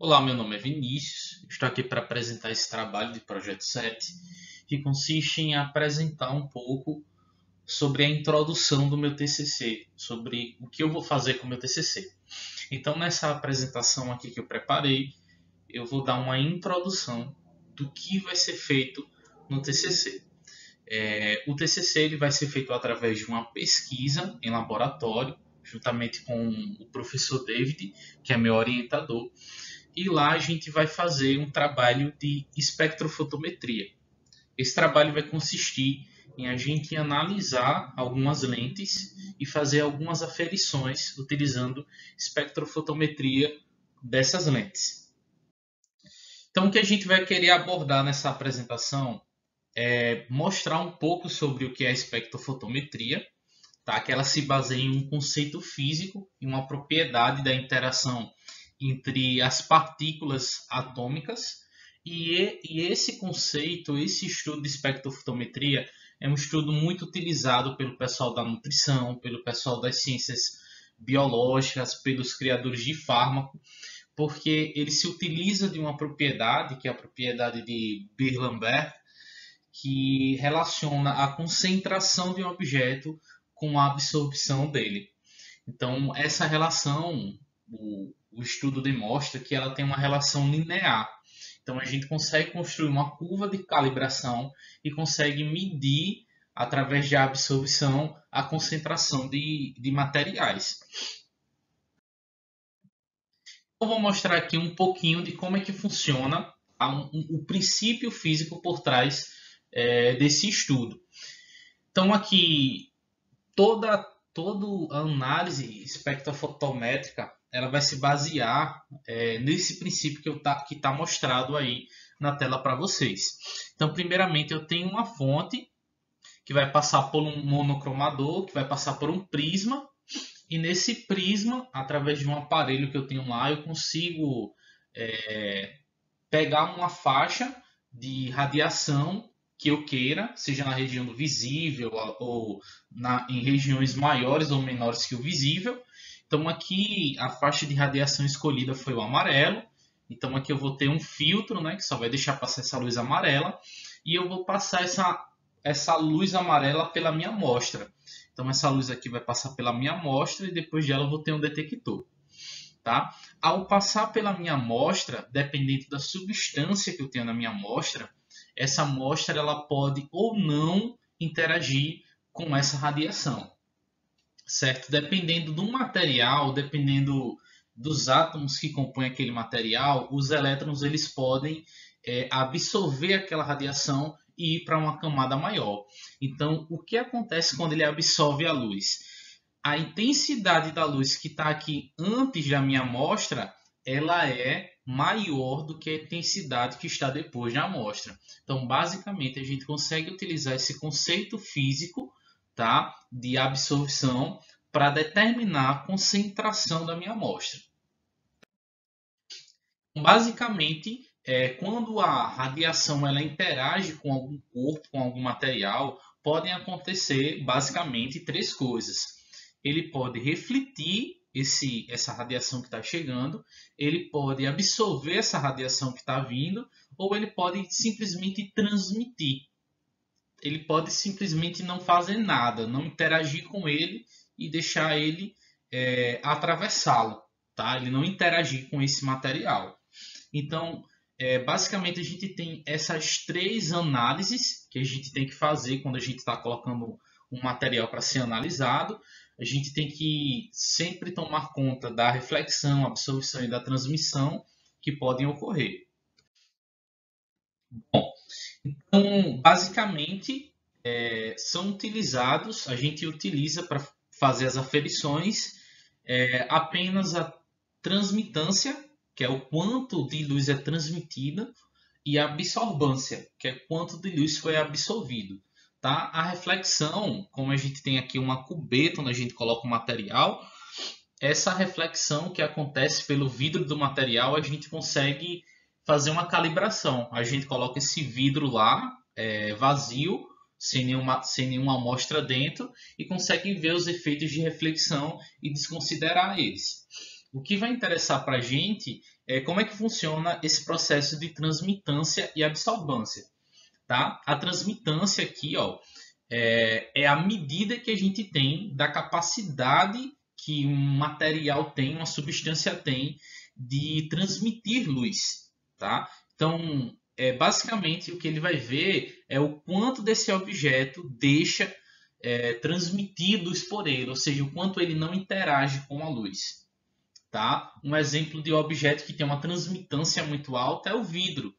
Olá, meu nome é Vinícius. Estou aqui para apresentar esse trabalho de Projeto 7, que consiste em apresentar um pouco sobre a introdução do meu TCC, sobre o que eu vou fazer com o meu TCC. Então, nessa apresentação aqui que eu preparei, eu vou dar uma introdução do que vai ser feito no TCC. O TCC ele vai ser feito através de uma pesquisa em laboratório, juntamente com o professor David, que é meu orientador, e lá a gente vai fazer um trabalho de espectrofotometria. Esse trabalho vai consistir em a gente analisar algumas lentes e fazer algumas aferições utilizando espectrofotometria dessas lentes. Então, o que a gente vai querer abordar nessa apresentação é mostrar um pouco sobre o que é a espectrofotometria, tá? Que ela se baseia em um conceito físico e uma propriedade da interação entre as partículas atômicas, e esse conceito, esse estudo de espectrofotometria é um estudo muito utilizado pelo pessoal da nutrição, pelo pessoal das ciências biológicas, pelos criadores de fármaco, porque ele se utiliza de uma propriedade, que é a propriedade de Beer-Lambert, que relaciona a concentração de um objeto com a absorção dele. Então, essa relação, o estudo demonstra que ela tem uma relação linear. Então, a gente consegue construir uma curva de calibração e consegue medir, através de absorção, a concentração de materiais. Eu vou mostrar aqui um pouquinho de como é que funciona o princípio físico por trás desse estudo. Então, aqui, toda a análise espectrofotométrica ela vai se basear nesse princípio que está mostrado aí na tela para vocês. Então, primeiramente, eu tenho uma fonte que vai passar por um monocromador, que vai passar por um prisma, e nesse prisma, através de um aparelho que eu tenho lá, eu consigo pegar uma faixa de radiação que eu queira, seja na região do visível ou em regiões maiores ou menores que o visível. Então aqui a faixa de radiação escolhida foi o amarelo. Então aqui eu vou ter um filtro, né, que só vai deixar passar essa luz amarela, e eu vou passar essa luz amarela pela minha amostra. Então essa luz aqui vai passar pela minha amostra e depois dela eu vou ter um detector. Tá? Ao passar pela minha amostra, dependendo da substância que eu tenho na minha amostra, essa amostra ela pode ou não interagir com essa radiação, certo? Dependendo do material, dependendo dos átomos que compõem aquele material, os elétrons eles podem absorver aquela radiação e ir para uma camada maior. Então, o que acontece quando ele absorve a luz? A intensidade da luz que está aqui antes da minha amostra, ela é maior do que a intensidade que está depois da amostra. Então, basicamente, a gente consegue utilizar esse conceito físico, tá, de absorção para determinar a concentração da minha amostra. Basicamente, quando a radiação ela interage com algum corpo, com algum material, podem acontecer basicamente três coisas. Ele pode refletir essa radiação que está chegando, ele pode absorver essa radiação que está vindo, ou ele pode simplesmente transmitir. Ele pode simplesmente não fazer nada, não interagir com ele e deixar ele atravessá-lo, tá? Ele não interagir com esse material. Então, basicamente, a gente tem essas três análises que a gente tem que fazer quando a gente está colocando um material para ser analisado. A gente tem que sempre tomar conta da reflexão, absorção e da transmissão que podem ocorrer. Bom, então, basicamente, são utilizados, a gente utiliza para fazer as aferições apenas a transmitância, que é o quanto de luz é transmitida, e a absorbância, que é quanto de luz foi absorvido. Tá? A reflexão, como a gente tem aqui uma cubeta onde a gente coloca o material, essa reflexão que acontece pelo vidro do material, a gente consegue fazer uma calibração. A gente coloca esse vidro lá, vazio, sem nenhuma amostra dentro, e consegue ver os efeitos de reflexão e desconsiderar eles. O que vai interessar para a gente é como é que funciona esse processo de transmitância e absorvância. Tá? A transmitância aqui, ó, é a medida que a gente tem da capacidade que um material tem, uma substância tem, de transmitir luz. Tá? Então, basicamente, o que ele vai ver é o quanto desse objeto deixa transmitir luz por ele, ou seja, o quanto ele não interage com a luz. Tá? Um exemplo de objeto que tem uma transmitância muito alta é o vidro.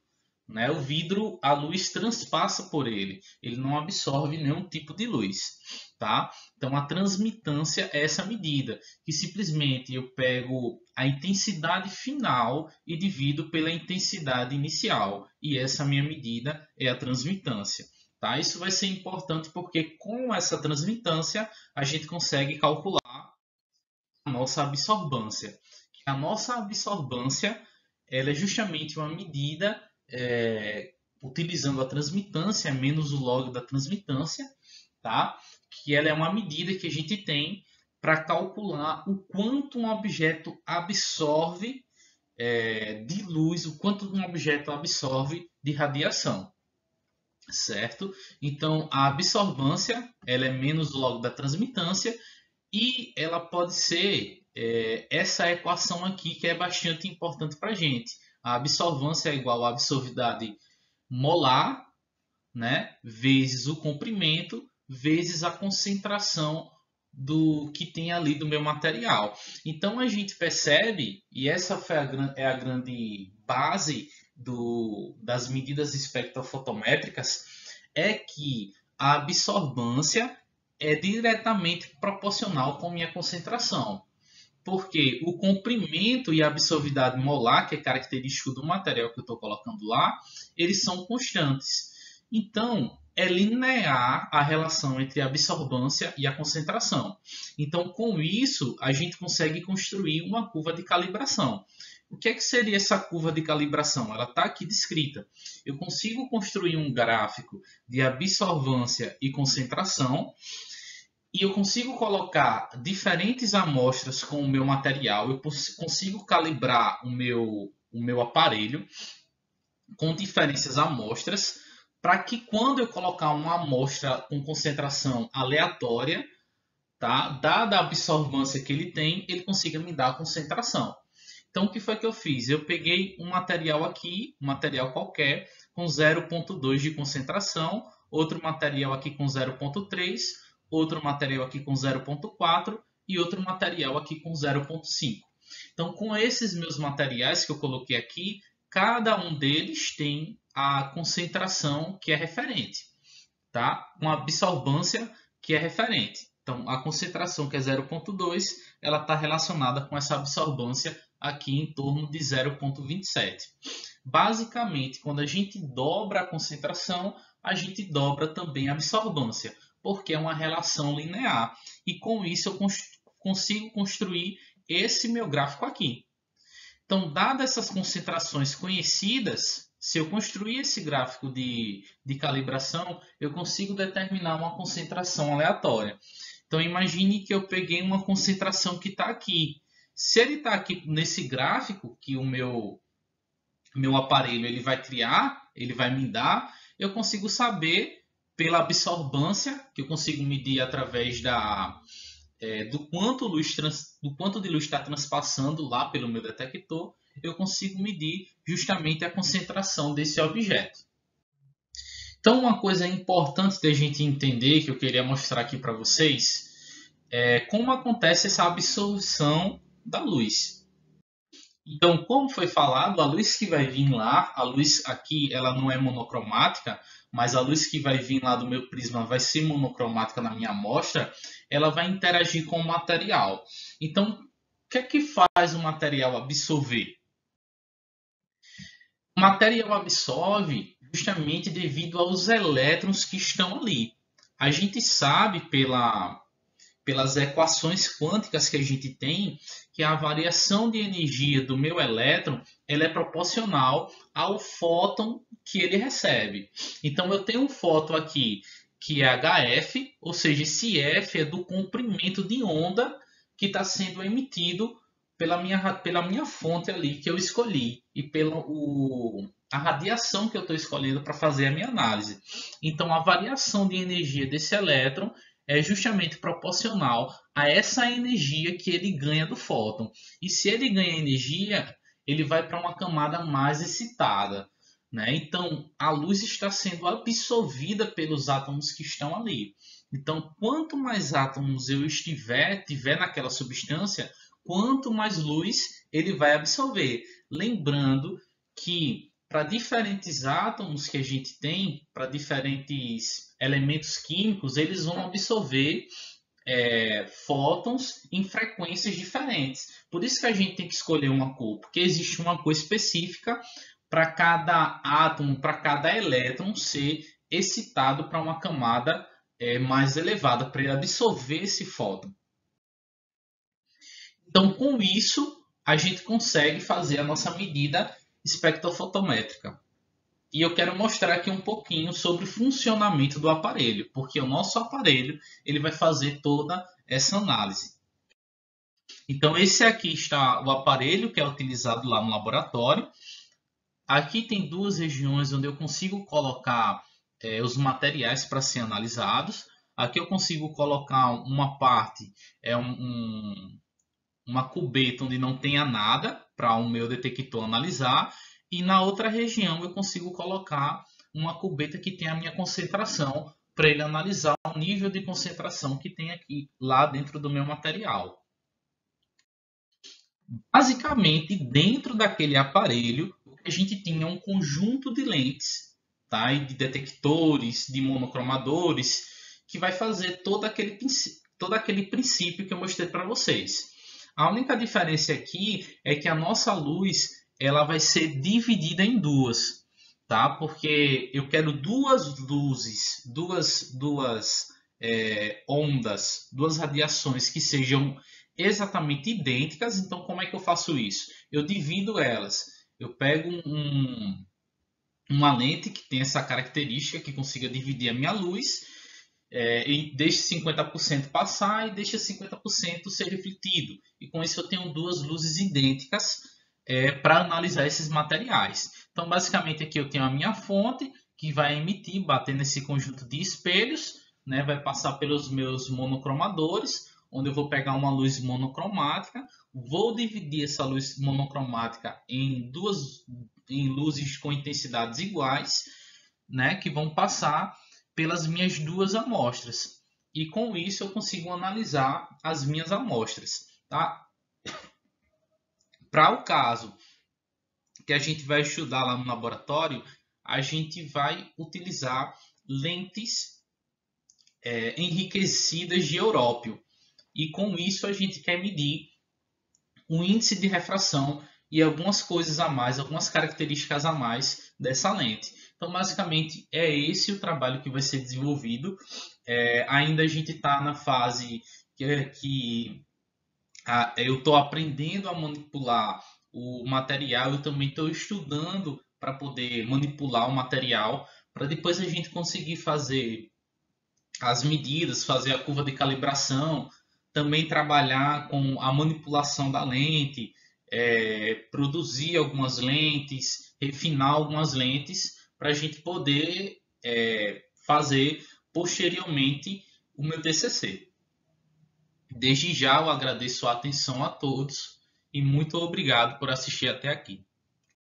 Né? O vidro, a luz transpassa por ele, ele não absorve nenhum tipo de luz. Tá? Então, a transmitância é essa medida, que simplesmente eu pego a intensidade final e divido pela intensidade inicial. E essa minha medida é a transmitância. Tá? Isso vai ser importante porque com essa transmitância a gente consegue calcular a nossa absorvância. A nossa absorvância ela é justamente uma medida utilizando a transmitância menos o log da transmitância, tá? Que ela é uma medida que a gente tem para calcular o quanto um objeto absorve de luz, o quanto um objeto absorve de radiação, certo? Então, a absorvância ela é menos o log da transmitância e ela pode ser essa equação aqui que é bastante importante para a gente. A absorvância é igual à absorvidade molar, né, vezes o comprimento, vezes a concentração do que tem ali do meu material. Então a gente percebe, e essa foi a grande base das medidas espectrofotométricas, é que a absorvância é diretamente proporcional com a minha concentração. Porque o comprimento e a absorvidade molar, que é característico do material que eu estou colocando lá, eles são constantes. Então, é linear a relação entre a absorvância e a concentração. Então, com isso, a gente consegue construir uma curva de calibração. O que seria essa curva de calibração? Ela está aqui descrita. Eu consigo construir um gráfico de absorvância e concentração, e eu consigo colocar diferentes amostras com o meu material, eu consigo calibrar o meu aparelho com diferentes amostras, para que quando eu colocar uma amostra com concentração aleatória, tá? Dada a absorvância que ele tem, ele consiga me dar a concentração. Então, o que foi que eu fiz? Eu peguei um material aqui, um material qualquer, com 0,2 de concentração, outro material aqui com 0,3, outro material aqui com 0,4 e outro material aqui com 0,5. Então, com esses meus materiais que eu coloquei aqui, cada um deles tem a concentração que é referente, tá? Uma absorvância que é referente. Então, a concentração que é 0,2, ela está relacionada com essa absorvância aqui em torno de 0,27. Basicamente, quando a gente dobra a concentração, a gente dobra também a absorvância, porque é uma relação linear. E com isso eu consigo construir esse meu gráfico aqui. Então, dadas essas concentrações conhecidas, se eu construir esse gráfico de calibração, eu consigo determinar uma concentração aleatória. Então, imagine que eu peguei uma concentração que está aqui. Se ele está aqui nesse gráfico, que o meu aparelho ele vai criar, ele vai me dar, eu consigo saber pela absorvância, que eu consigo medir através do quanto de luz está transpassando lá pelo meu detector, eu consigo medir justamente a concentração desse objeto. Então, uma coisa importante da gente entender, que eu queria mostrar aqui para vocês, é como acontece essa absorção da luz. Então, como foi falado, a luz que vai vir lá, a luz aqui ela não é monocromática, mas a luz que vai vir lá do meu prisma vai ser monocromática na minha amostra, ela vai interagir com o material. Então, o que é que faz o material absorver? O material absorve justamente devido aos elétrons que estão ali. A gente sabe pelas equações quânticas que a gente tem que a variação de energia do meu elétron ela é proporcional ao fóton que ele recebe. Então, eu tenho um fóton aqui que é HF, ou seja, esse F é do comprimento de onda que está sendo emitido pela minha fonte ali que eu escolhi e a radiação que eu estou escolhendo para fazer a minha análise. Então, a variação de energia desse elétron é justamente proporcional a essa energia que ele ganha do fóton. E se ele ganha energia, ele vai para uma camada mais excitada, né? Então, a luz está sendo absorvida pelos átomos que estão ali. Então, quanto mais átomos eu tiver naquela substância, quanto mais luz ele vai absorver. Lembrando que para diferentes átomos que a gente tem, para diferentes elementos químicos, eles vão absorver fótons em frequências diferentes. Por isso que a gente tem que escolher uma cor, porque existe uma cor específica para cada átomo, para cada elétron ser excitado para uma camada mais elevada, para ele absorver esse fóton. Então, com isso, a gente consegue fazer a nossa medida espectrofotométrica. E eu quero mostrar aqui um pouquinho sobre o funcionamento do aparelho, porque o nosso aparelho ele vai fazer toda essa análise. Então, esse aqui está o aparelho que é utilizado lá no laboratório. Aqui tem duas regiões onde eu consigo colocar os materiais para ser analisados. Aqui eu consigo colocar uma parte, uma cubeta onde não tenha nada para o meu detector analisar. E na outra região eu consigo colocar uma cubeta que tem a minha concentração para ele analisar o nível de concentração que tem aqui lá dentro do meu material. Basicamente, dentro daquele aparelho, a gente tinha um conjunto de lentes, tá? E de detectores, de monocromadores, que vai fazer todo aquele princípio que eu mostrei para vocês. A única diferença aqui é que a nossa luz ela vai ser dividida em duas, tá? Porque eu quero duas luzes, duas ondas, duas radiações que sejam exatamente idênticas. Então, como é que eu faço isso? Eu divido elas. Eu pego uma lente que tem essa característica, que consiga dividir a minha luz, e deixe 50% passar e deixe 50% ser refletido. E com isso eu tenho duas luzes idênticas para analisar esses materiais. Então, basicamente, aqui eu tenho a minha fonte, que vai emitir, bater nesse conjunto de espelhos, né, vai passar pelos meus monocromadores, onde eu vou pegar uma luz monocromática, vou dividir essa luz monocromática em luzes com intensidades iguais, né, que vão passar pelas minhas duas amostras. E com isso eu consigo analisar as minhas amostras. Tá? Para o caso que a gente vai estudar lá no laboratório, a gente vai utilizar lentes enriquecidas de európio. E com isso a gente quer medir o índice de refração e algumas coisas a mais, algumas características a mais dessa lente. Então, basicamente, é esse o trabalho que vai ser desenvolvido. Ainda a gente está na fase que eu estou aprendendo a manipular o material, eu também estou estudando para poder manipular o material, para depois a gente conseguir fazer as medidas, fazer a curva de calibração, também trabalhar com a manipulação da lente, produzir algumas lentes, refinar algumas lentes, para a gente poder fazer posteriormente o meu TCC. Desde já eu agradeço a atenção a todos e muito obrigado por assistir até aqui.